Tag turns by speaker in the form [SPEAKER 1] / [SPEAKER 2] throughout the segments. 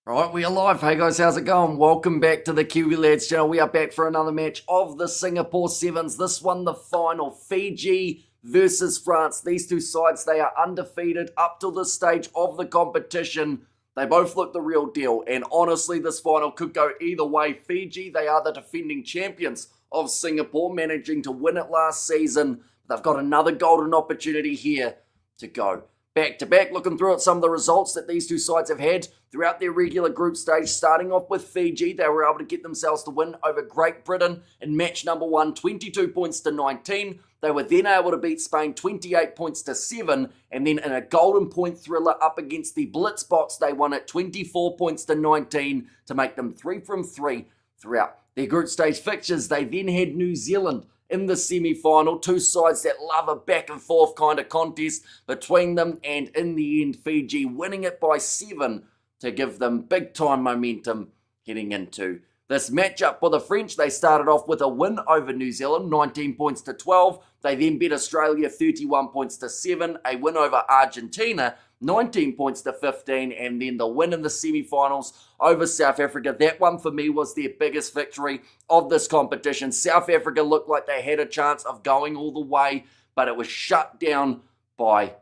[SPEAKER 1] Right, we are live. Hey guys, how's it going? Welcome back to the Kiwi Lads channel. We are back for another match of the Singapore Sevens. This one, the final, Fiji versus France. These two sides, they are undefeated up to this stage of the competition. They both look the real deal, and honestly, this final could go either way. Fiji, they are the defending champions of Singapore, managing to win it last season. They've got another golden opportunity here to go back-to-back. Looking through at some of the results that these two sides have had throughout their regular group stage, starting off with Fiji. They were able to get themselves to win over Great Britain in match number 1, 22 points to 19. They were then able to beat Spain 28 points to 7, and then in a golden point thriller up against the Blitzboks, they won it 24 points to 19 to make them 3 from 3 throughout their group stage fixtures. They then had New Zealand in the semi-final, two sides that love a back-and-forth kind of contest between them, and in the end, Fiji winning it by 7 to give them big-time momentum heading into this matchup. For the French, they started off with a win over New Zealand, 19 points to 12. They then beat Australia 31 points to 7, a win over Argentina, 19 points to 15, and then the win in the semi-finals over South Africa. That one for me was their biggest victory of this competition. South Africa looked like they had a chance of going all the way, but it was shut down by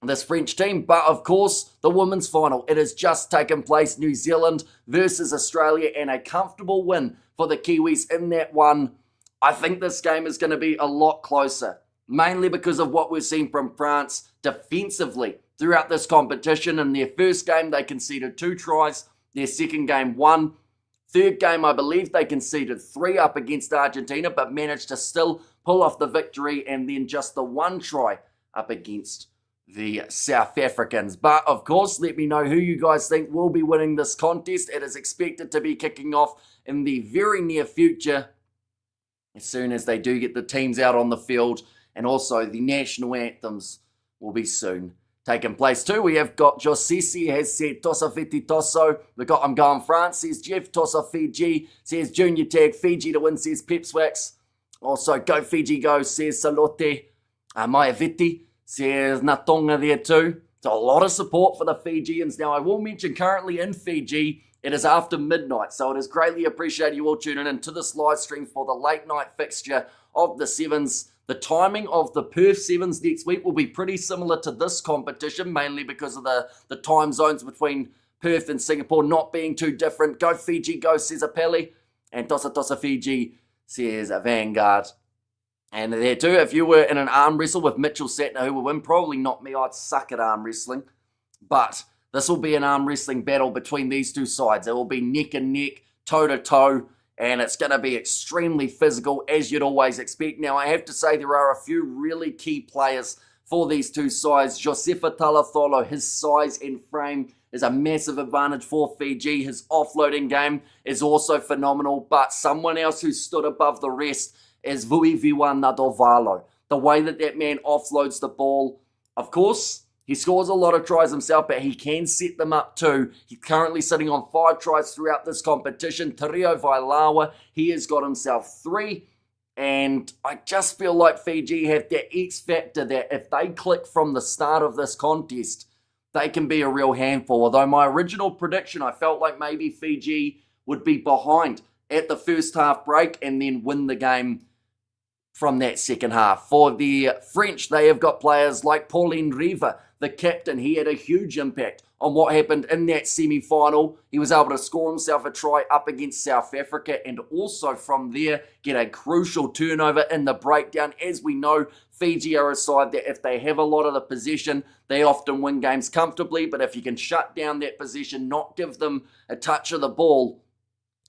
[SPEAKER 1] this French team. But of course, the women's final, it has just taken place. New Zealand versus Australia, and a comfortable win for the Kiwis in that one. I think this game is going to be a lot closer, mainly because of what we've seen from France defensively throughout this competition. In their first game, they conceded 2 tries. Their second game, 1. Third game, I believe they conceded 3 up against Argentina, but managed to still pull off the victory, and then just the 1 try up against the South Africans. But of course, let me know who you guys think will be winning this contest. It is expected to be kicking off in the very near future, as soon as they do get the teams out on the field, and also the national anthems will be soon taking place too. We have got Josisi has said Tosa Fiti Toso. We've got I'm going France, says Jeff. Tosa Fiji, says Junior Tag. Fiji to win, says Pipswax. Also Go Fiji Go, says Salote. Maya Viti says Natonga there too. So a lot of support for the Fijians. Now I will mention currently in Fiji, it is after midnight, so it is greatly appreciated you all tuning in to this live stream for the late night fixture of the Sevens. The timing of the Perth Sevens next week will be pretty similar to this competition, mainly because of the time zones between Perth and Singapore not being too different. Go Fiji, go, says Apelli. And Tosa Tosa Fiji, says Vanguard. And there too, if you were in an arm wrestle with Mitchell Satner, who will win, probably not me, I'd suck at arm wrestling. But this will be an arm wrestling battle between these two sides. It will be neck and neck, toe to toe, and it's going to be extremely physical, as you'd always expect. Now, I have to say there are a few really key players for these two sides. Josefa Talatholo, his size and frame is a massive advantage for Fiji. His offloading game is also phenomenal, but someone else who stood above the rest is Vuiviwa Nadovalo. The way that man offloads the ball, of course, he scores a lot of tries himself, but he can set them up too. He's currently sitting on 5 tries throughout this competition. Tario Vailawa, he has got himself 3. And I just feel like Fiji have that X factor that if they click from the start of this contest, they can be a real handful. Although my original prediction, I felt like maybe Fiji would be behind at the first half break and then win the game from that second half. For the French, they have got players like Pauline Riva, the captain. He had a huge impact on what happened in that semi-final. He was able to score himself a try up against South Africa, and also from there get a crucial turnover in the breakdown. As we know, Fiji are a side that if they have a lot of the possession, they often win games comfortably, but if you can shut down that possession, not give them a touch of the ball,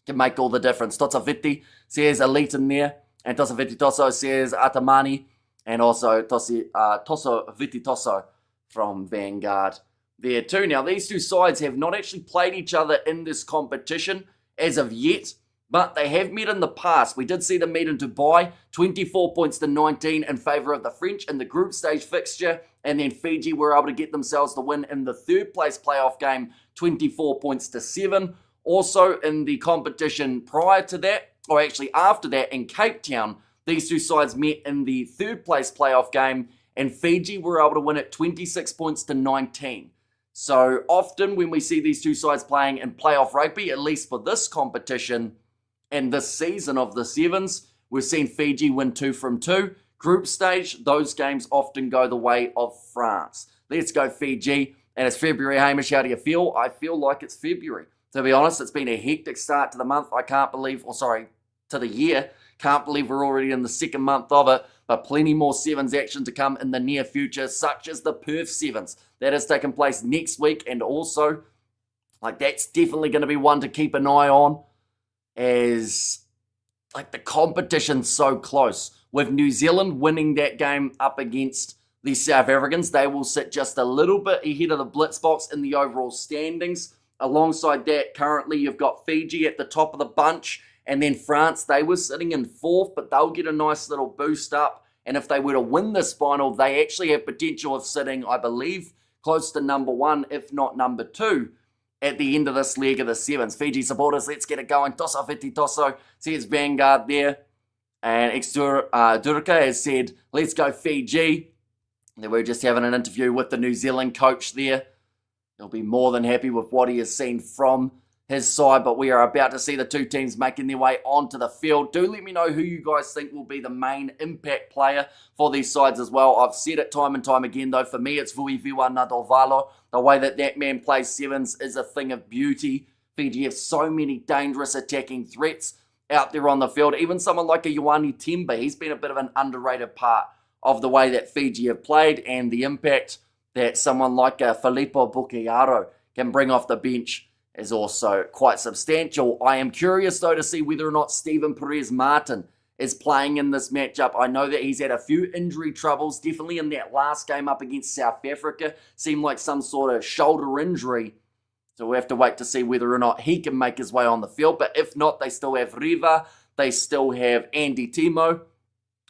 [SPEAKER 1] can make all the difference. Totsaviti says Elite in there. And Tosa Viti Toso says Atamani, and also Toso Viti Toso from Vanguard there too. Now, these two sides have not actually played each other in this competition as of yet, but they have met in the past. We did see them meet in Dubai, 24 points to 19 in favour of the French in the group stage fixture, and then Fiji were able to get themselves the win in the third place playoff game, 24 points to 7. Also in the competition prior to that, or actually after that in Cape Town, these two sides met in the third place playoff game, and Fiji were able to win it 26 points to 19 So often when we see these two sides playing in playoff rugby, at least for this competition and this season of the Sevens, we've seen Fiji win 2 from 2. Group stage, those games often go the way of France. Let's go Fiji. And it's February. Hamish, how do you feel? I feel like it's February. To be honest, it's been a hectic start to the month. To the year. Can't believe we're already in the second month of it. But plenty more Sevens action to come in the near future, such as the Perth Sevens. That is taking place next week. And also, that's definitely going to be one to keep an eye on, as the competition's so close. With New Zealand winning that game up against the South Africans, they will sit just a little bit ahead of the Blitz box in the overall standings. Alongside that, currently you've got Fiji at the top of the bunch, and then France, they were sitting in 4th, but they'll get a nice little boost up. And if they were to win this final, they actually have potential of sitting, I believe, close to number 1, if not number 2, at the end of this leg of the Sevens. Fiji supporters, let's get it going. Toso Fiti Toso, says Vanguard there. And Durka has said, let's go Fiji. And we're just having an interview with the New Zealand coach there. He'll be more than happy with what he has seen from his side, but we are about to see the two teams making their way onto the field. Do let me know who you guys think will be the main impact player for these sides as well. I've said it time and time again, though. For me, it's Vuiviwa Nadolvalo. The way that man plays Sevens is a thing of beauty. Fiji have so many dangerous attacking threats out there on the field. Even someone like a Ioane Timber, he's been a bit of an underrated part of the way that Fiji have played and the impact that someone like a Filippo Bucchiaro can bring off the bench is also quite substantial. I am curious, though, to see whether or not Stephen Perez-Martin is playing in this matchup. I know that he's had a few injury troubles, definitely in that last game up against South Africa. Seemed like some sort of shoulder injury. So we'll have to wait to see whether or not he can make his way on the field. But if not, they still have Riva. They still have Andy Timo.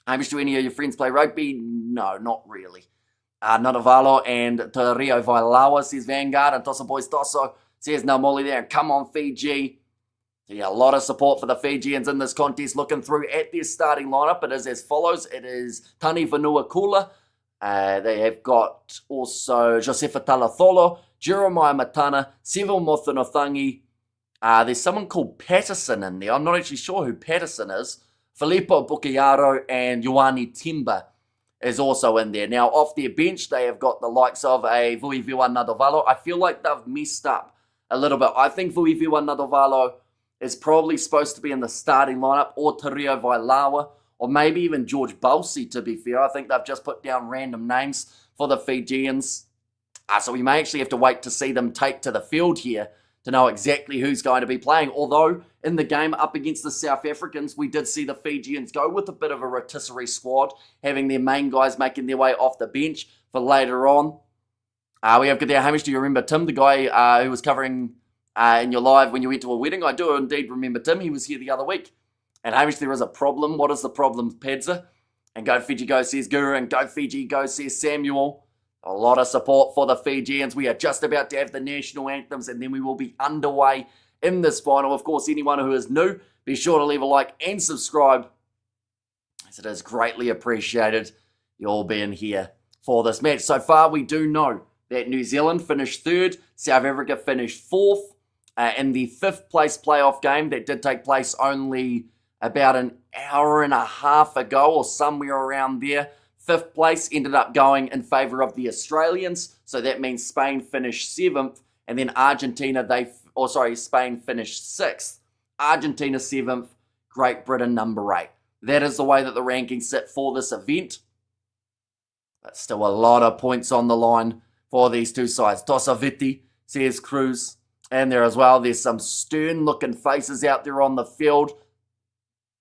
[SPEAKER 1] Hamish, do any of your friends play rugby? No, not really. Nadavalo and Te Rio Vailawa, says Vanguard. And Tosa Boys Toso says Naumoli there. Come on, Fiji. So yeah, a lot of support for the Fijians in this contest. Looking through at their starting lineup, it is as follows. It is Tani Vanua Kula. They have got also Josefa Talatholo, Jeremiah Matana, Seville Mothanothangi. There's someone called Patterson in there. I'm not actually sure who Patterson is. Filippo Bucchiaro and Ioane Timber is also in there. Now, off their bench, they have got the likes of a Vuiviwa Nadovalo. I feel like they've messed up a little bit. I think Vuiviwa Nadovalo is probably supposed to be in the starting lineup, or Te Rio Vailawa, or maybe even George Balsi, to be fair. I think they've just put down random names for the Fijians. So we may actually have to wait to see them take to the field here to know exactly who's going to be playing. Although, in the game up against the South Africans, we did see the Fijians go with a bit of a rotisserie squad, having their main guys making their way off the bench for later on. We have there, Hamish, do you remember Tim, the guy who was covering in your live when you went to a wedding? I do indeed remember Tim. He was here the other week. And Hamish, there is a problem. What is the problem, Pedza? And go Fiji go, says Guru, and go Fiji go, says Samuel. A lot of support for the Fijians. We are just about to have the national anthems, and then we will be underway in this final. Of course, anyone who is new, be sure to leave a like and subscribe, as it is greatly appreciated you all being here for this match. So far, we do know that New Zealand finished 3rd, South Africa finished 4th in the 5th place playoff game that did take place only about an hour and a half ago, or somewhere around there. 5th place ended up going in favour of the Australians. So that means Spain finished 7th. And then Spain finished 6th. Argentina 7th. Great Britain number 8. That is the way that the rankings sit for this event. But still a lot of points on the line for these two sides. Tosaviti, says Cruz. And there as well, there's some stern looking faces out there on the field.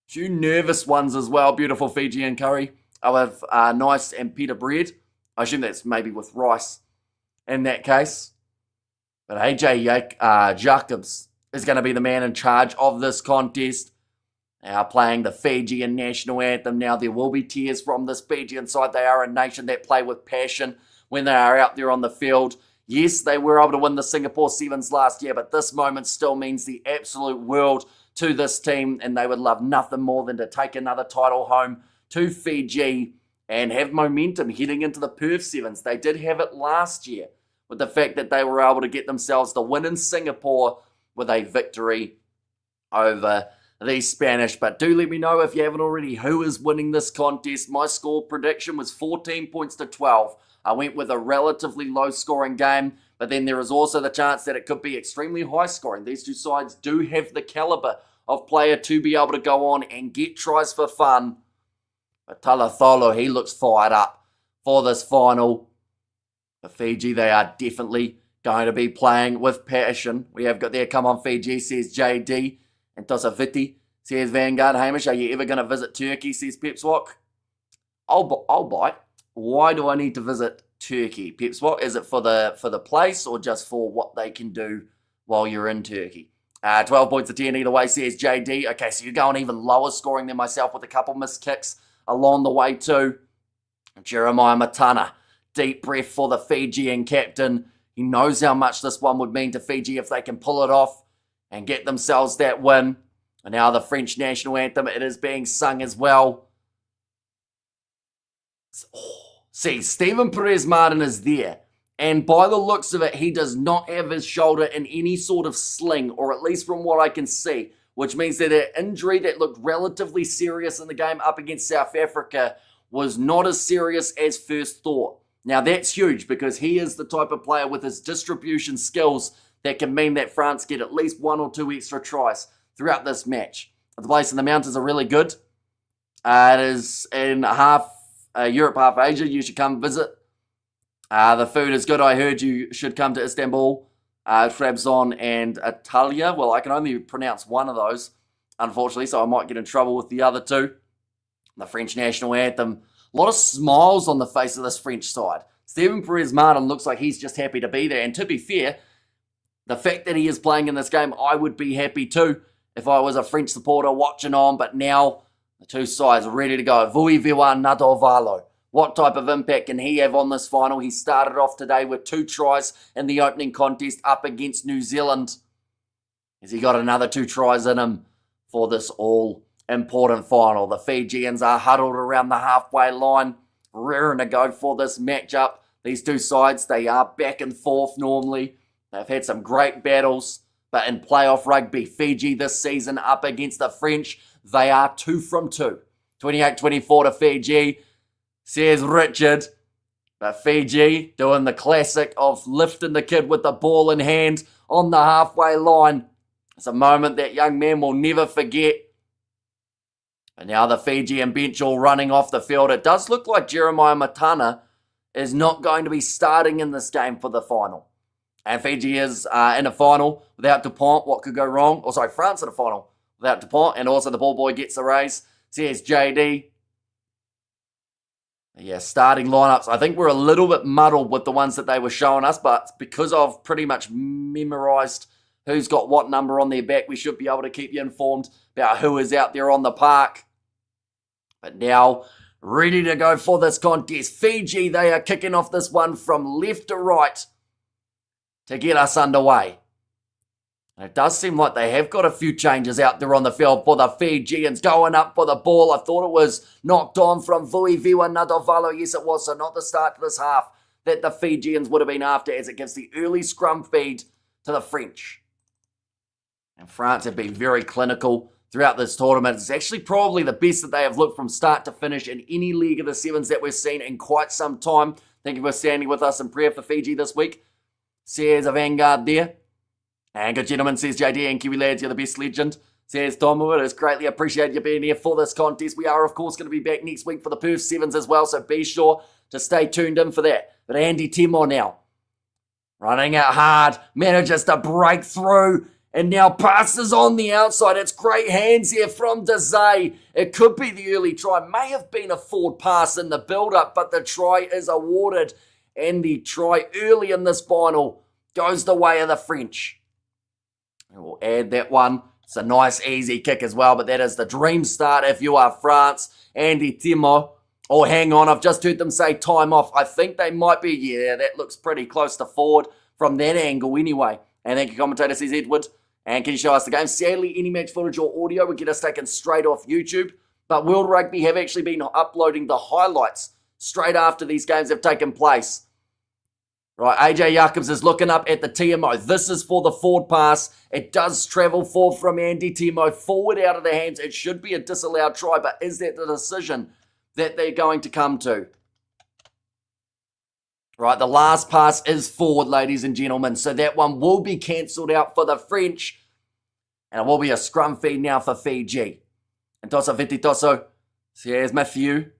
[SPEAKER 1] Few nervous ones as well. Beautiful Fijian curry. I'll have Nice and Peter Bread. I assume that's maybe with rice in that case. But AJ Jacobs is going to be the man in charge of this contest. Now playing the Fijian national anthem. Now there will be tears from this Fijian side. They are a nation that play with passion when they are out there on the field. Yes, they were able to win the Singapore Sevens last year, but this moment still means the absolute world to this team, and they would love nothing more than to take another title home to Fiji and have momentum heading into the Perth Sevens. They did have it last year with the fact that they were able to get themselves the win in Singapore with a victory over the Spanish. But do let me know if you haven't already who is winning this contest. My score prediction was 14 points to 12. I went with a relatively low scoring game, but then there is also the chance that it could be extremely high scoring. These two sides do have the caliber of player to be able to go on and get tries for fun. But Talatholo, he looks fired up for this final. For Fiji, they are definitely going to be playing with passion. We have got there, come on Fiji, says JD. And Tosaviti says Vanguard. Hamish, are you ever going to visit Turkey, says Pepswalk. I'll bite. Why do I need to visit Turkey, Pepswalk? Is it for the place or just for what they can do while you're in Turkey? 12 points to 10 either way, says JD. Okay, so you're going even lower scoring than myself with a couple missed kicks along the way too. Jeremiah Matana. Deep breath for the Fijian captain. He knows how much this one would mean to Fiji if they can pull it off and get themselves that win. And now the French national anthem, it is being sung as well. See, Stephen Perez-Martin is there. And by the looks of it, he does not have his shoulder in any sort of sling, or at least from what I can see, which means that an injury that looked relatively serious in the game up against South Africa was not as serious as first thought. Now that's huge because he is the type of player with his distribution skills that can mean that France get at least 1 or 2 extra tries throughout this match. The place in the mountains are really good. It is in half Europe, half Asia. You should come visit. The food is good. I heard you should come to Istanbul, Trabzon and Antalya. Well, I can only pronounce one of those, unfortunately, so I might get in trouble with the other two. The French national anthem. A lot of smiles on the face of this French side. Stephen Perez-Martin looks like he's just happy to be there. And to be fair, the fact that he is playing in this game, I would be happy too if I was a French supporter watching on. But now the two sides are ready to go. Vuiviwa Nadovalo. What type of impact can he have on this final? He started off today with 2 tries in the opening contest up against New Zealand. Has he got another 2 tries in him for this all-important final? The Fijians are huddled around the halfway line, raring to go for this matchup. These two sides, they are back and forth normally. They've had some great battles, but in playoff rugby, Fiji this season up against the French, they are 2 from 2. 28-24 to Fiji, says Richard. But Fiji doing the classic of lifting the kid with the ball in hand on the halfway line. It's a moment that young man will never forget. And now the Fijian bench all running off the field. It does look like Jeremiah Matana is not going to be starting in this game for the final. And Fiji is in a final without Dupont. What could go wrong? France in a final without Dupont. And also the ball boy gets the raise. Says JD. Yeah, starting lineups. I think we're a little bit muddled with the ones that they were showing us. But because I've pretty much memorized who's got what number on their back, we should be able to keep you informed about who is out there on the park. But now, ready to go for this contest. Fiji, they are kicking off this one from left to right to get us underway. And it does seem like they have got a few changes out there on the field for the Fijians. Going up for the ball. I thought it was knocked on from Vuiviwa Nadovalo. Yes, it was. So not the start to this half that the Fijians would have been after, as it gives the early scrum feed to the French. And France have been very clinical throughout this tournament. It's actually probably the best that they have looked from start to finish in any League of the Sevens that we've seen in quite some time. Thank you for standing with us in prayer for Fiji this week. Says a Vanguard there. And good gentleman, says JD, and Kiwi lads, you're the best legend. Says Tomu, it is greatly appreciated you being here for this contest. We are, of course, going to be back next week for the Perth Sevens as well, so be sure to stay tuned in for that. But Andy Timor now, running out hard, manages to break through, and now passes on the outside. It's great hands here from Dezay. It could be the early try. May have been a forward pass in the build-up, but the try is awarded. And the try early in this final goes the way of the French. And we'll add that one. It's a nice, easy kick as well, but that is the dream start if you are France. Andy Timo. Oh, hang on. I've just heard them say time off. I think they might be. Yeah, that looks pretty close to forward from that angle anyway. And thank you, commentator, says Edward. And can you show us the game? Sadly, any match footage or audio will get us taken straight off YouTube. But World Rugby have actually been uploading the highlights straight after these games have taken place. Right, AJ Jacobs is looking up at the TMO. This is for the forward pass. It does travel forward from Andy Timo, forward out of the hands. It should be a disallowed try, but is that the decision that they're going to come to? Right, the last pass is forward, ladies and gentlemen. So that one will be cancelled out for the French. And it will be a scrum feed now for Fiji. And Tosso Vititoso. So here's Matthew.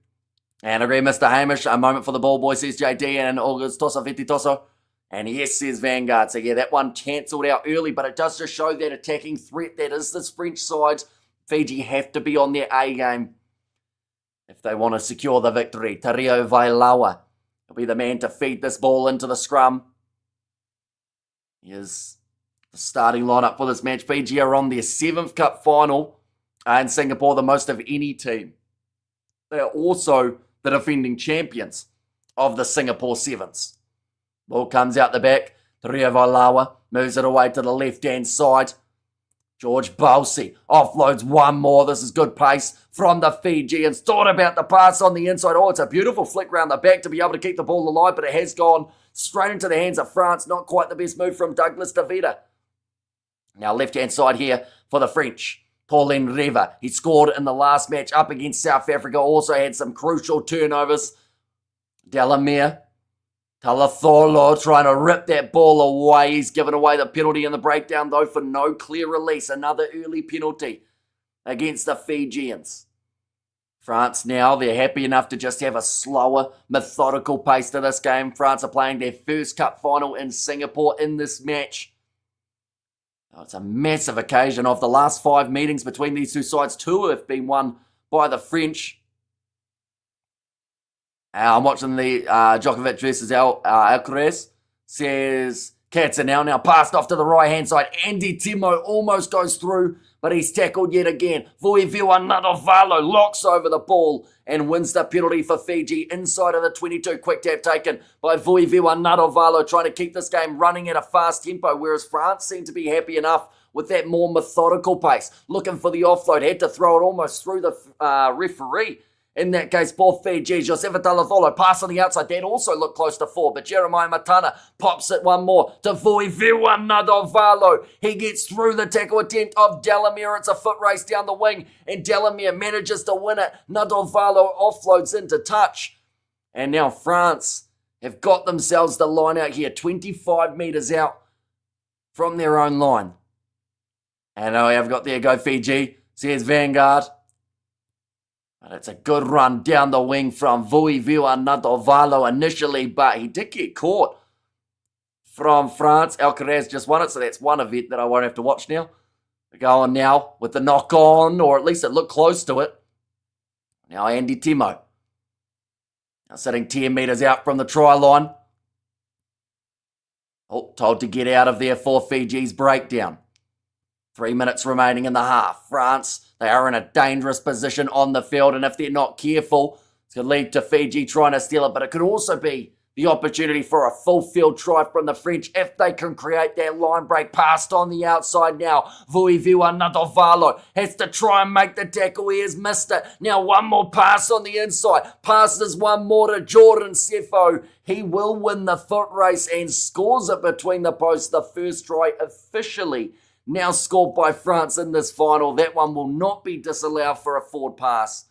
[SPEAKER 1] And agree, Mr. Hamish. A moment for the ball boy, says JD. And August Tosso Vititoso. And yes, says Vanguard. So yeah, that one cancelled out early. But it does just show that attacking threat that is this French side. Fiji have to be on their A game if they want to secure the victory. Tario Vailawa will be the man to feed this ball into the scrum. Here's the starting lineup for this match. Fiji are on their 7th Cup final in Singapore, the most of any team. They are also the defending champions of the Singapore Sevens. Ball comes out the back. Tario Vailawa moves it away to the left-hand side. George Balsi offloads one more. This is good pace from the Fijians. Thought about the pass on the inside. Oh, it's a beautiful flick round the back to be able to keep the ball alive, but it has gone straight into the hands of France. Not quite the best move from Douglas Davida. Now left-hand side here for the French. Pauline Reva. He scored in the last match up against South Africa. Also had some crucial turnovers. Delamere. Talatholo trying to rip that ball away. He's given away the penalty in the breakdown, though, for no clear release. Another early penalty against the Fijians. France now, they're happy enough to just have a slower, methodical pace to this game. France are playing their first cup final in Singapore in this match. Oh, it's a massive occasion. Of the last 5 meetings between these two sides, 2 have been won by the French. I'm watching the Djokovic versus Alcaraz. Says Katzenau now passed off to the right-hand side. Andy Timo almost goes through, but he's tackled yet again. Vuiviwa Nadovalo locks over the ball and wins the penalty for Fiji inside of the 22. Quick tap taken by Vuiviwa Nadovalo, trying to keep this game running at a fast tempo, whereas France seem to be happy enough with that more methodical pace. Looking for the offload, had to throw it almost through the referee. In that case, for Fiji, Josefa Talatholo pass on the outside. That also looked close to 4, but Jeremiah Matana pops it one more to Vuiviwa Nadovalo. He gets through the tackle attempt of Delamere. It's a foot race down the wing, and Delamere manages to win it. Nadovalo offloads into touch. And now France have got themselves the line out here, 25 metres out from their own line. And we have got there go Fiji. Says Vanguard. But it's a good run down the wing from Vuiviwa Nadovalo initially, but he did get caught from France. Alcaraz just won it, so that's one event that I won't have to watch now. We're going now with the knock on, or at least it looked close to it. Now Andy Timo. Now sitting 10 metres out from the try line. Oh, told to get out of there for Fiji's breakdown. 3 minutes remaining in the half. France, they are in a dangerous position on the field, and if they're not careful, it's going to lead to Fiji trying to steal it, but it could also be the opportunity for a full field try from the French if they can create that line break. Passed on the outside now. Vuiviwa Nadovalo has to try and make the tackle. He has missed it. Now one more pass on the inside. Passes one more to Jordan Sefo. He will win the foot race and scores it between the posts. The first try officially now scored by France in this final. That one will not be disallowed for a forward pass.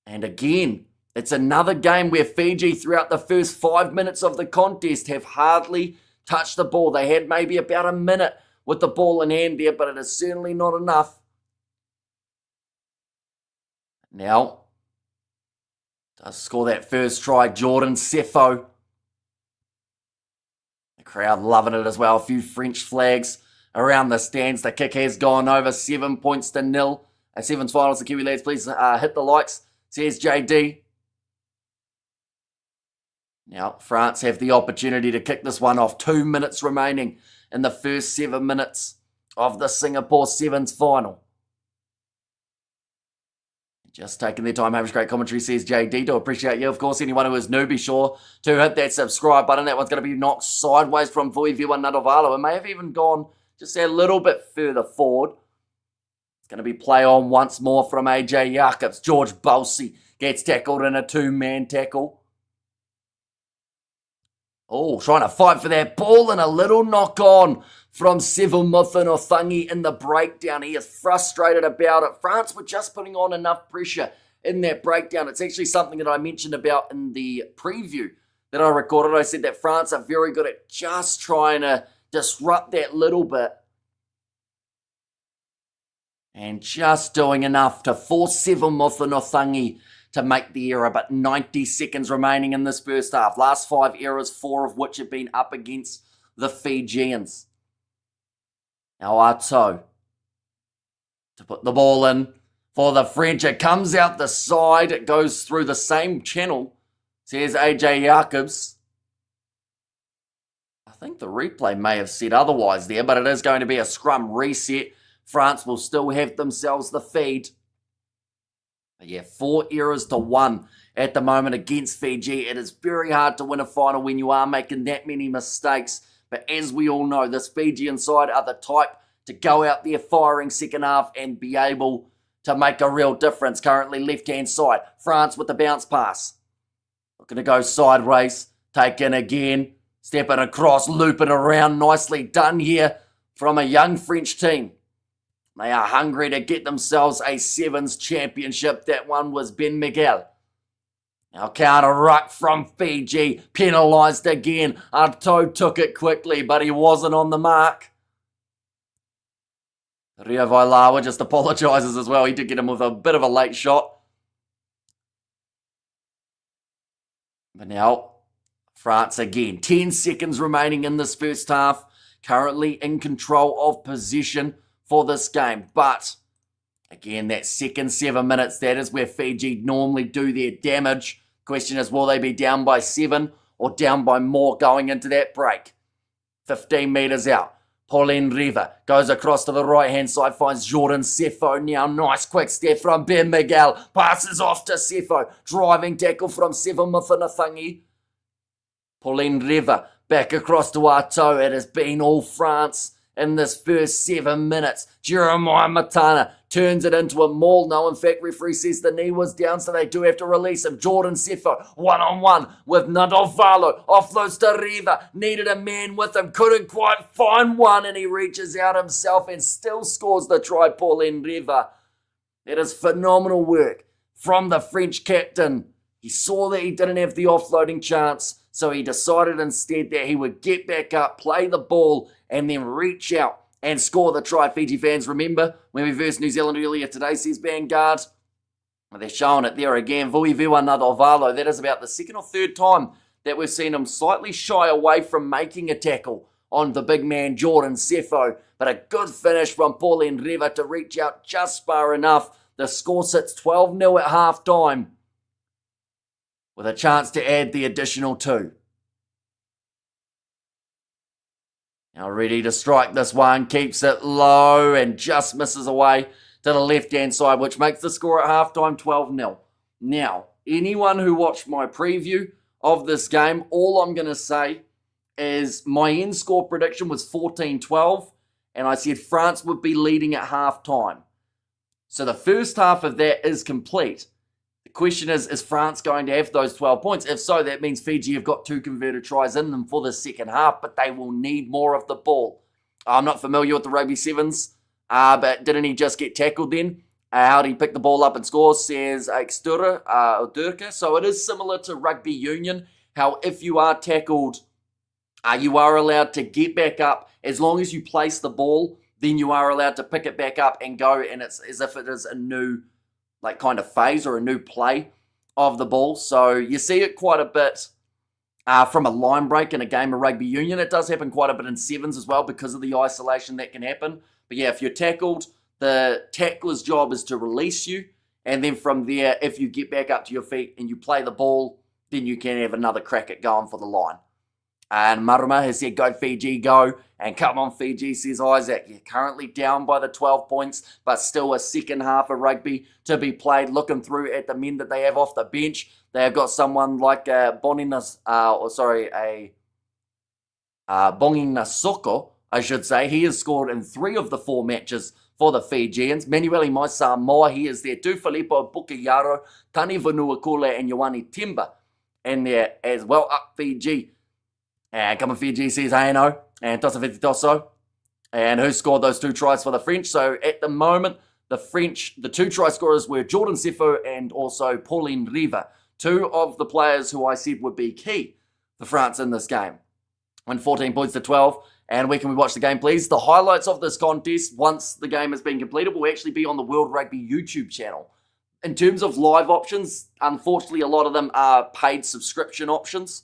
[SPEAKER 1] And again, it's another game where Fiji, throughout the first 5 minutes of the contest, have hardly touched the ball. They had maybe about a minute with the ball in hand there, but it is certainly not enough. Now, does score that first try, Jordan Sefo. The crowd loving it as well. A few French flags around the stands. The kick has gone over 7 points to 0. Sevens finals, the Kiwi lads, please hit the likes, says JD. Now, France have the opportunity to kick this one off. 2 minutes remaining in the first 7 minutes of the Singapore Sevens final. Just taking their time. Hamish, great commentary, says JD. Do appreciate you. Of course, anyone who is new, be sure to hit that subscribe button. That one's going to be knocked sideways from Vuiviwa Nadovalo. It may have even gone just a little bit further forward. It's going to be play on once more from AJ Jacobs. George Balsi gets tackled in a 2-man tackle. Oh, trying to fight for that ball and a little knock on from Sevumuthanothangi in the breakdown. He is frustrated about it. France were just putting on enough pressure in that breakdown. It's actually something that I mentioned about in the preview that I recorded. I said that France are very good at just trying to disrupt that little bit and just doing enough to force Sevumuthanothangi to make the error, but 90 seconds remaining in this first half. Last 5 errors, 4 of which have been up against the Fijians. Now Arto to put the ball in for the French. It comes out the side. It goes through the same channel, says AJ Jacobs. I think the replay may have said otherwise there, but it is going to be a scrum reset. France will still have themselves the feed. But yeah, 4 errors to 1 at the moment against Fiji. It is very hard to win a final when you are making that many mistakes. But as we all know, this Fijian side are the type to go out there firing second half and be able to make a real difference. Currently left-hand side. France with the bounce pass. Looking to go sideways. Taken again. Stepping across, looping around. Nicely done here from a young French team. They are hungry to get themselves a Sevens championship. That one was Ben Miguel. Now counter ruck from Fiji. Penalised again. Arto took it quickly, but he wasn't on the mark. Rio Vailawa just apologises as well. He did get him with a bit of a late shot. But now, France again. 10 seconds remaining in this first half. Currently in control of possession for this game. But, again, that second 7 minutes, that is where Fiji normally do their damage. Question is, will they be down by 7 or down by more going into that break? 15 metres out. Pauline Riva goes across to the right-hand side, finds Jordan Sefo now. Nice quick step from Ben Miguel. Passes off to Sefo. Driving tackle from Sevumuthanothangi. Pauline Riva back across to Arto. It has been all France in this first 7 minutes. Jeremiah Matana turns it into a maul. No, in fact, referee says the knee was down, so they do have to release him. Jordan Sefo, one-on-one with Nadovalo. Offloads to Riva. Needed a man with him. Couldn't quite find one, and he reaches out himself and still scores the try, Pauline Riva. That is phenomenal work from the French captain. He saw that he didn't have the offloading chance, so he decided instead that he would get back up, play the ball, and then reach out and score the try. Fiji fans, remember when we versed New Zealand earlier today, says Vanguard. Well, they're showing it there again. Vuiviwa Nadovalo. That is about the second or third time that we've seen him slightly shy away from making a tackle on the big man Jordan Sefo. But a good finish from Pauline Riva to reach out just far enough. The score sits 12-0 at half-time, with a chance to add the additional 2. Now ready to strike this one, keeps it low and just misses away to the left-hand side, which makes the score at halftime 12-0. Now, anyone who watched my preview of this game, all I'm going to say is my end score prediction was 14-12, and I said France would be leading at halftime. So the first half of that is complete. The question is France going to have those 12 points? If so, that means Fiji have got 2 converted tries in them for the second half, but they will need more of the ball. I'm not familiar with the Rugby Sevens, but didn't he just get tackled then? How did he pick the ball up and score, says Durka. So it is similar to Rugby Union, how if you are tackled, you are allowed to get back up. As long as you place the ball, then you are allowed to pick it back up and go, and it's as if it is a new kind of phase or a new play of the ball. So you see it quite a bit from a line break in a game of rugby union. It does happen quite a bit in sevens as well because of the isolation that can happen. But yeah, if you're tackled, the tackler's job is to release you. And then from there, if you get back up to your feet and you play the ball, then you can have another crack at going for the line. And Maruma has said, go Fiji, go. And come on Fiji, says Isaac. You're currently down by the 12 points, but still a second half of rugby to be played. Looking through at the men that they have off the bench, they have got someone like Bongina Soko, I should say. He has scored in 3 of the 4 matches for the Fijians. Manueli Maisamoa, he is there too. Filippo Bukayaro, Tani Vanuakula, and Ioane Timba in there as well. Up Fiji And Come Fiji says, hey no. And Tosa Viti Toso. And who scored those 2 tries for the French? So at the moment, the French, the 2 try scorers were Jordan Sefo and also Pauline Riva. 2 of the players who I said would be key for France in this game. Win 14 points to 12. And where can we watch the game, please? The highlights of this contest, once the game has been completed, will actually be on the World Rugby YouTube channel. In terms of live options, unfortunately, a lot of them are paid subscription options.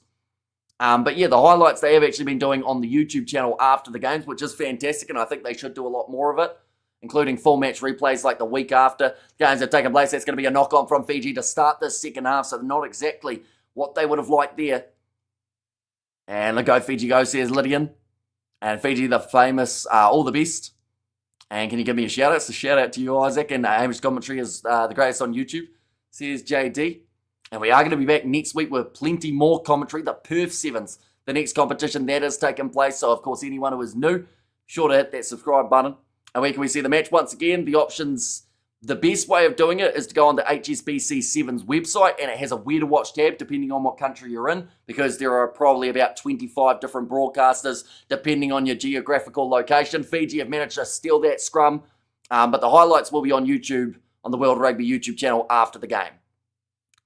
[SPEAKER 1] But yeah, the highlights they have actually been doing on the YouTube channel after the games, which is fantastic, and I think they should do a lot more of it, including full match replays like the week after games have taken place. That's going to be a knock-on from Fiji to start this second half, so not exactly what they would have liked there. And go Fiji go, says Lydian. And Fiji, the famous, all the best. And can you give me a shout out? It's a shout out to you, Isaac. And Hamish commentary is the greatest on YouTube, says JD. And we are going to be back next week with plenty more commentary. The Perth Sevens, the next competition that has taken place. So, of course, anyone who is new, sure to hit that subscribe button. And where can we see the match? Once again, the options, the best way of doing it is to go on the HSBC Sevens website, and it has a where to watch tab depending on what country you're in, because there are probably about 25 different broadcasters depending on your geographical location. Fiji have managed to steal that scrum, but the highlights will be on YouTube, on the World Rugby YouTube channel after the game.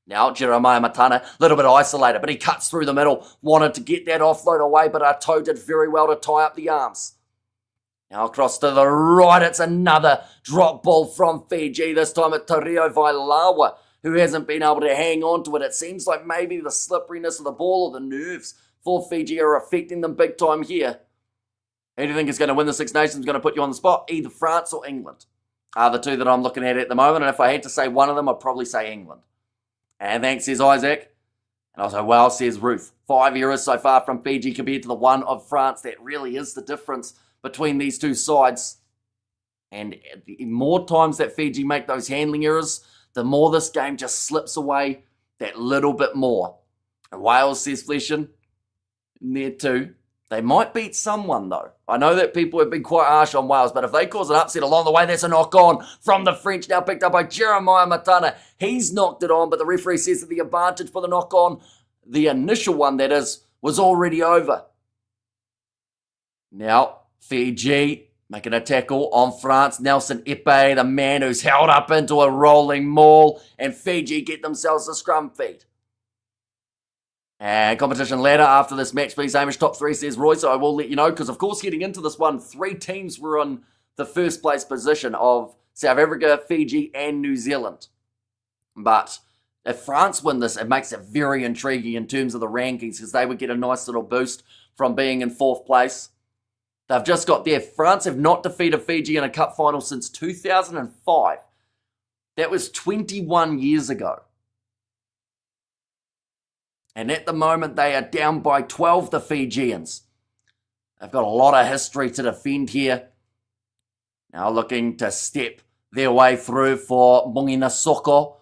[SPEAKER 1] Now, Jeremiah Matana, a little bit isolated, but he cuts through the middle, wanted to get that offload away, but our toe did very well to tie up the arms. Now across to the right, it's another drop ball from Fiji. This time it's Tario Vailawa, who hasn't been able to hang on to it. It seems like maybe the slipperiness of the ball or the nerves for Fiji are affecting them big time here. Who do you think is going to win the Six Nations? Going to put you on the spot? Either France or England are the 2 that I'm looking at the moment. And if I had to say one of them, I'd probably say England. And thanks, says Isaac. And also, well, says Ruth. 5 errors so far from Fiji compared to the 1 of France. That really is the difference between these 2 sides. And the more times that Fiji make those handling errors, the more this game just slips away that little bit more. And Wales, says Fleshin, in there too. They might beat someone though. I know that people have been quite harsh on Wales, but if they cause an upset along the way, that's a knock on from the French, now picked up by Jeremiah Matana. He's knocked it on, but the referee says that the advantage for the knock on, the initial one that is, was already over. Now, Fiji making a tackle on France. Nelson Epe, the man who's held up into a rolling maul. And Fiji get themselves a scrum feed. And competition ladder after this match, please. Hamish top 3, says Roy. So I will let you know, because of course heading into this one, 3 teams were on the first place position of South Africa, Fiji and New Zealand. But if France win this, it makes it very intriguing in terms of the rankings, because they would get a nice little boost from being in 4th place. They've just got there. France have not defeated Fiji in a cup final since 2005. That was 21 years ago. And at the moment, they are down by 12, the Fijians. They've got a lot of history to defend here. Now looking to step their way through for Mungina Soko.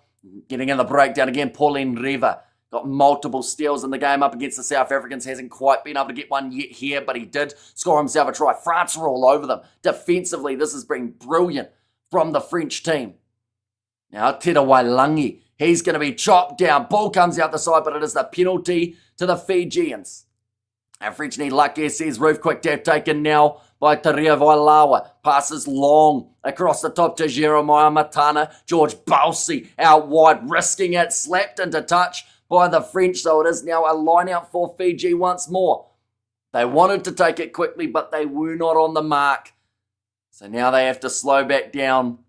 [SPEAKER 1] Getting in the breakdown again, Pauline Riva. Got multiple steals in the game up against the South Africans. Hasn't quite been able to get one yet here, but he did score himself a try. France are all over them. Defensively, this has been brilliant from the French team. Now, Tera Wailangi. He's going to be chopped down. Ball comes out the side, but it is the penalty to the Fijians. And French need luck here, says Roof. Quick tap taken now by Taria Vailawa. Passes long across the top to Jeremiah Matana. George Balsi out wide, risking it. Slapped into touch by the French, so it is now a line out for Fiji once more. They wanted to take it quickly, but they were not on the mark. So now they have to slow back down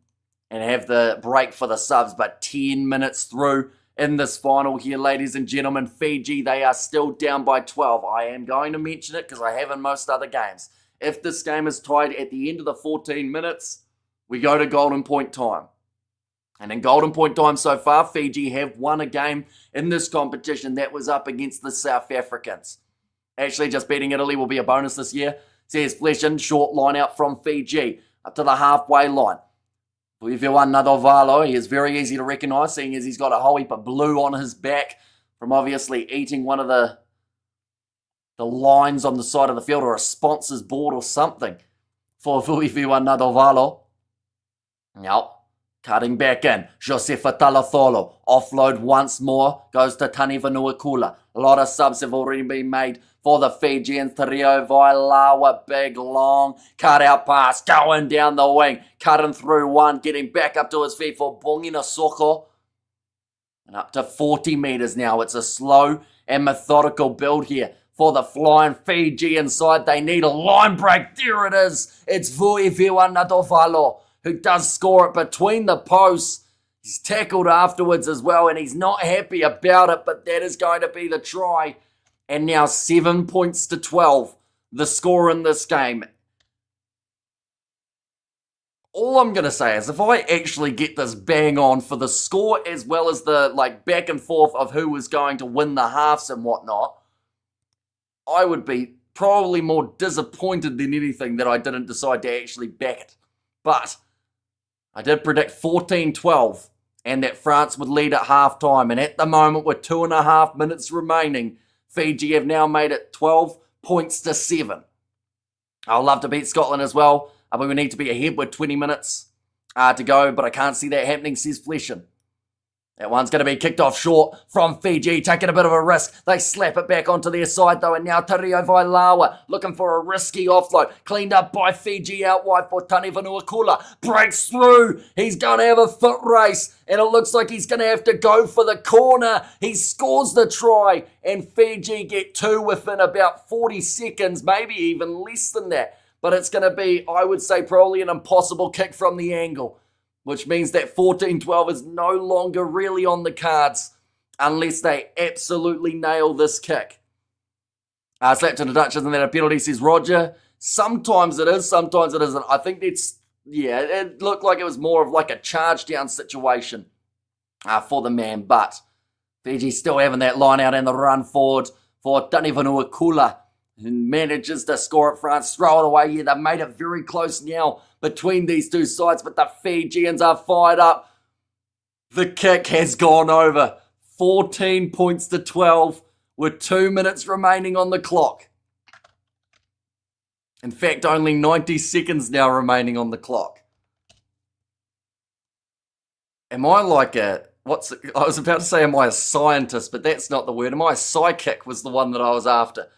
[SPEAKER 1] and have the break for the subs. But 10 minutes through in this final here, ladies and gentlemen, Fiji, they are still down by 12. I am going to mention it because I have in most other games. If this game is tied at the end of the 14 minutes, we go to golden point time. And in golden point time so far, Fiji have won a game in this competition that was up against the South Africans. Actually, just beating Italy will be a bonus this year. Says Fleshin, short line out from Fiji, up to the halfway line. Puiviwa Nadovalo, he is very easy to recognise, seeing as he's got a whole heap of blue on his back from obviously eating one of the lines on the side of the field, or a sponsor's board or something for Puiviwa Nadovalo. Now, Cutting back in, Josefa Talatholo. Offload once more, goes to Tani Vanuakula. A lot of subs have already been made for the Fijians. Tario Vailawa, big, long, cut out pass, going down the wing. Cutting through one, getting back up to his feet for Bongina Soko. And up to 40 metres now. It's a slow and methodical build here for the Flying Fijian side. They need a line break. There it is. It's Vuiviwa Nadovalo, who does score it between the posts. He's tackled afterwards as well, and he's not happy about it, but that is going to be the try. And now 7 points to 12, the score in this game. All I'm going to say is if I actually get this bang on for the score as well as the back and forth of who was going to win the halves and whatnot, I would be probably more disappointed than anything that I didn't decide to actually back it. But I did predict 14-12 and that France would lead at halftime. And at the moment, with 2.5 minutes remaining, Fiji have now made it 12 points to 7. I'd love to beat Scotland as well. We would need to be ahead with 20 minutes to go, but I can't see that happening, says Fleshen. That one's going to be kicked off short from Fiji, taking a bit of a risk. They slap it back onto their side though, and now Tario Vailawa looking for a risky offload. Cleaned up by Fiji out wide for Tani Vanuakula. Breaks through. He's going to have a foot race, and it looks like he's going to have to go for the corner. He scores the try, and Fiji get two within about 40 seconds, maybe even less than that. But it's going to be, I would say, probably an impossible kick from the angle, which means that 14-12 is no longer really on the cards unless they absolutely nail this kick. Slap to the Dutch, isn't that a penalty, says Roger. Sometimes it is, sometimes it isn't. I think it looked like it was more of like a charge down situation for the man, but Fiji still having that line out and the run forward for Tani Vanuakula, who manages to score it. France throw it away here. They've made it very close now between these two sides, but the Fijians are fired up. The kick has gone over. 14 points to 12 with 2 minutes remaining on the clock. In fact, only 90 seconds now remaining on the clock. Am I like I was about to say, am I a scientist, but that's not the word. Am I a psychic was the one that I was after.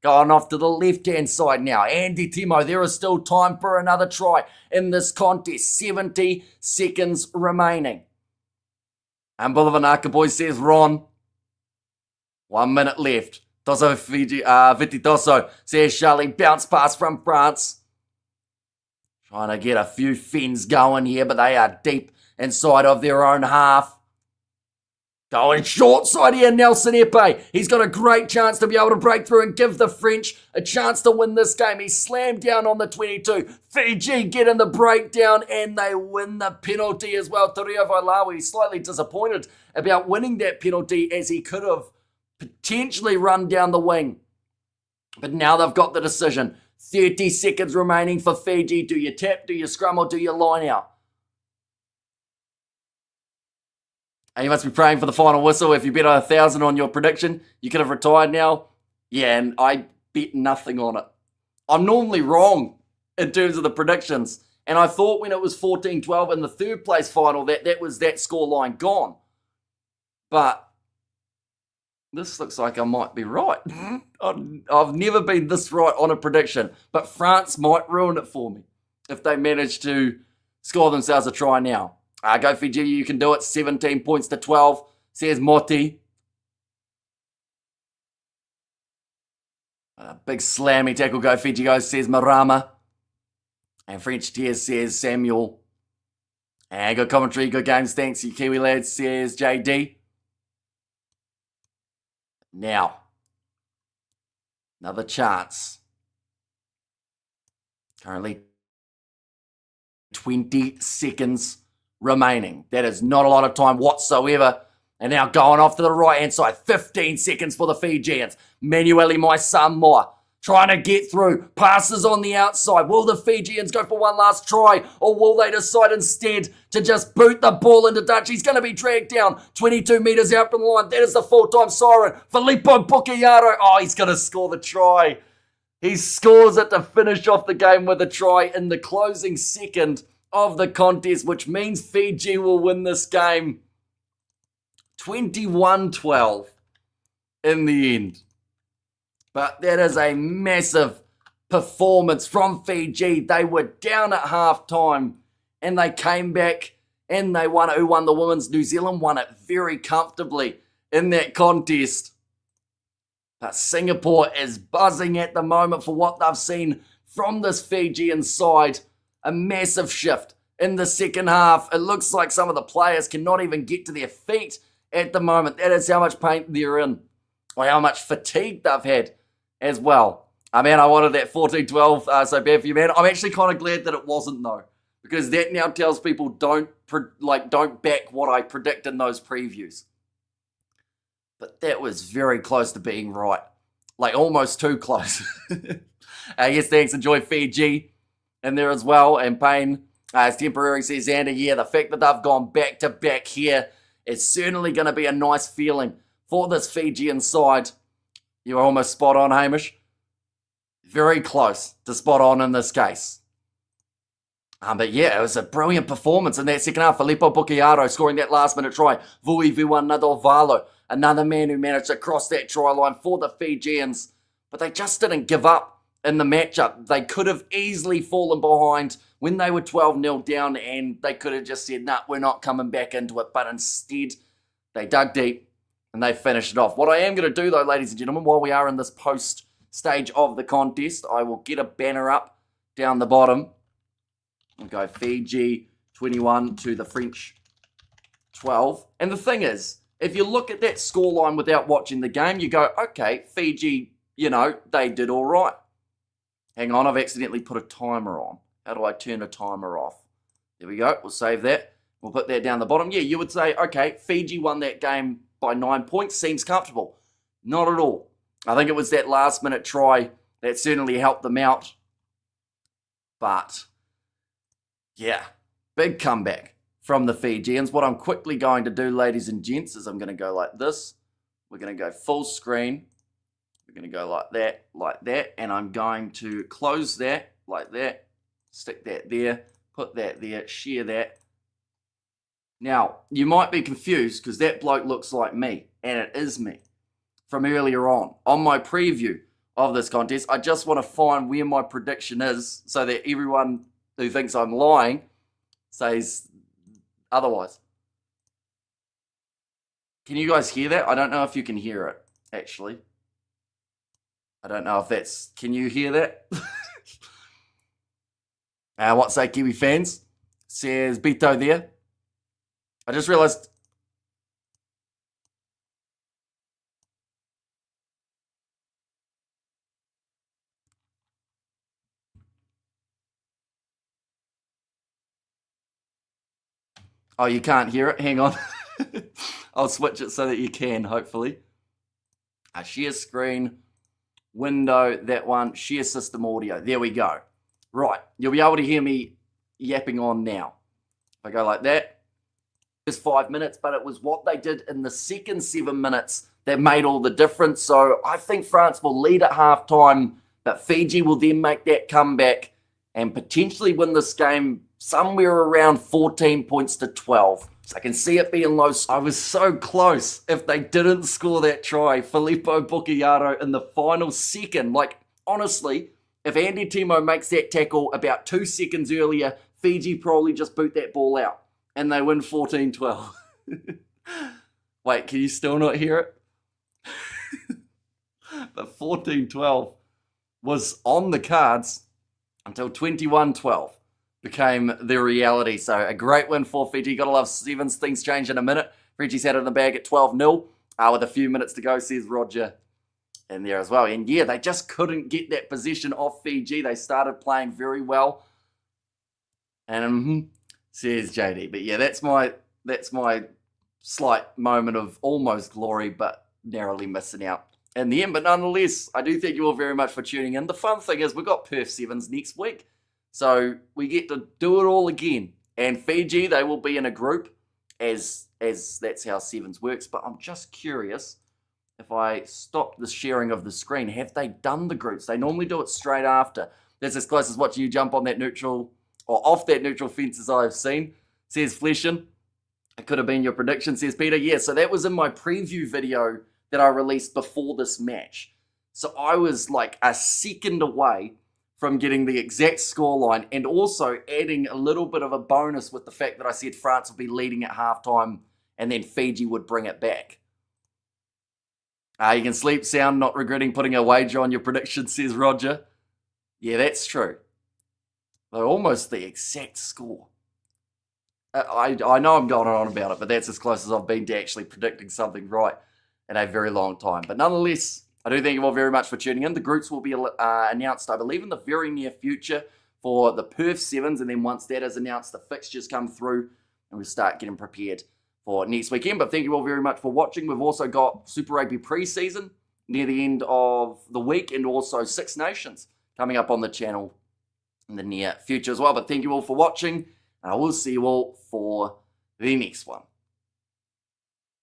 [SPEAKER 1] Going off to the left-hand side now. Andy Timo, there is still time for another try in this contest. 70 seconds remaining. And Bulavanaka boy says, Ron, 1 minute left. Tosso Viti Tosso says, Charlie, bounce pass from France. Trying to get a few fins going here, but they are deep inside of their own half. Going short side here, Nelson Epe. He's got a great chance to be able to break through and give the French a chance to win this game. He slammed down on the 22. Fiji get in the breakdown and they win the penalty as well. Tario Vailawa, he's slightly disappointed about winning that penalty as he could have potentially run down the wing. But now they've got the decision. 30 seconds remaining for Fiji. Do you tap, do you scrum, or do you line out? And you must be praying for the final whistle. If you bet 1,000 on your prediction, you could have retired now. Yeah, and I bet nothing on it. I'm normally wrong in terms of the predictions. And I thought when it was 14-12 in the third place final that was that scoreline gone. But this looks like I might be right. I've never been this right on a prediction. But France might ruin it for me if they manage to score themselves a try now. Go Fiji, you can do it. 17 points to 12, says Moti. Big slammy tackle, go Fiji, go, says Marama. And French tears, says Samuel. And good commentary, good games, thanks, you Kiwi lads, says JD. Now, another chance. Currently 20 seconds remaining. That is not a lot of time whatsoever. And now going off to the right-hand side. 15 seconds for the Fijians. Manueli Moisamoa trying to get through. Passes on the outside. Will the Fijians go for one last try? Or will they decide instead to just boot the ball into Dutch? He's going to be dragged down 22 metres out from the line. That is the full-time siren. Filippo Pucciaro. Oh, he's going to score the try. He scores it to finish off the game with a try in the closing second of the contest, which means Fiji will win this game 21-12 in the end. But that is a massive performance from Fiji. They were down at halftime and they came back and they won it. Who won the women's? New Zealand won it very comfortably in that contest. But Singapore is buzzing at the moment for what they've seen from this Fijian side. A massive shift in the second half. It looks like some of the players cannot even get to their feet at the moment. That is how much pain they're in, or how much fatigue they've had as well. I mean, I wanted that 14-12 so bad for you, man. I'm actually kind of glad that it wasn't, though, because that now tells people don't back what I predict in those previews. But that was very close to being right. Like, almost too close. Yes, thanks. Enjoy Fiji in there as well. And Payne, as temporary, says, Xander, yeah, the fact that they've gone back-to-back here is certainly going to be a nice feeling for this Fijian side. You were almost spot on, Hamish. Very close to spot on in this case. But yeah, it was a brilliant performance in that second half. Filippo Bucchiaro scoring that last-minute try. Vui Viwanadovalo, another man who managed to cross that try line for the Fijians. But they just didn't give up in the matchup. They could have easily fallen behind when they were 12-0 down, and they could have just said, nah, we're not coming back into it. But instead, they dug deep and they finished it off. What I am going to do, though, ladies and gentlemen, while we are in this post stage of the contest, I will get a banner up down the bottom. We'll go Fiji 21 to the French 12. And the thing is, if you look at that scoreline without watching the game, you go, okay, Fiji, they did all right. Hang on, I've accidentally put a timer on. How do I turn a timer off? There we go. We'll save that. We'll put that down the bottom. Yeah, you would say, okay, Fiji won that game by 9 points. Seems comfortable. Not at all. I think it was that last-minute try that certainly helped them out. But, yeah, big comeback from the Fijians. What I'm quickly going to do, ladies and gents, is I'm going to go like this. We're going to go full screen. We're going to go like that, and I'm going to close that like that, stick that there, put that there, share that. Now, you might be confused because that bloke looks like me, and it is me from earlier on my preview of this contest. I just want to find where my prediction is so that everyone who thinks I'm lying says otherwise. Can you guys hear that? I don't know if you can hear it, actually. I don't know if that's... Can you hear that? What say Kiwi fans? Says Beto there. I just realised... Oh, you can't hear it? Hang on. I'll switch it so that you can, hopefully. Share screen... Window, that one, share system audio. There we go. Right, you'll be able to hear me yapping on now. If I go like that, just 5 minutes, but it was what they did in the second 7 minutes that made all the difference. So I think France will lead at halftime, but Fiji will then make that comeback and potentially win this game somewhere around 14 points to 12. So I can see it being low. I was so close if they didn't score that try. Filippo Bucchiaro in the final second. Like, honestly, if Andy Timo makes that tackle about 2 seconds earlier, Fiji probably just boot that ball out. And they win 14-12. Wait, can you still not hear it? But 14-12 was on the cards until 21-12. Became the reality. So a great win for Fiji. Gotta love Sevens. Things change in a minute. Fiji's had it in the bag at 12-0 with a few minutes to go, says Roger in there as well. And yeah, they just couldn't get that possession off Fiji. They started playing very well. And says JD. But yeah, that's my slight moment of almost glory, but narrowly missing out in the end. But nonetheless, I do thank you all very much for tuning in. The fun thing is we've got Perth Sevens next week. So we get to do it all again. And Fiji, they will be in a group as that's how Sevens works. But I'm just curious, if I stop the sharing of the screen, have they done the groups? They normally do it straight after. That's as close as watching you jump on that neutral or off that neutral fence as I've seen, says Fleshin. It could have been your prediction, says Peter. Yeah, so that was in my preview video that I released before this match. So I was like a second away from getting the exact scoreline and also adding a little bit of a bonus with the fact that I said France would be leading at halftime and then Fiji would bring it back. You can sleep sound, not regretting putting a wager on your prediction, says Roger. Yeah, that's true. They're almost the exact score. I know I'm going on about it, but that's as close as I've been to actually predicting something right in a very long time. But nonetheless, I do thank you all very much for tuning in. The groups will be announced, I believe, in the very near future for the Perth Sevens. And then once that is announced, the fixtures come through and we'll start getting prepared for next weekend. But thank you all very much for watching. We've also got Super Rugby pre-season near the end of the week and also Six Nations coming up on the channel in the near future as well. But thank you all for watching. And I will see you all for the next one.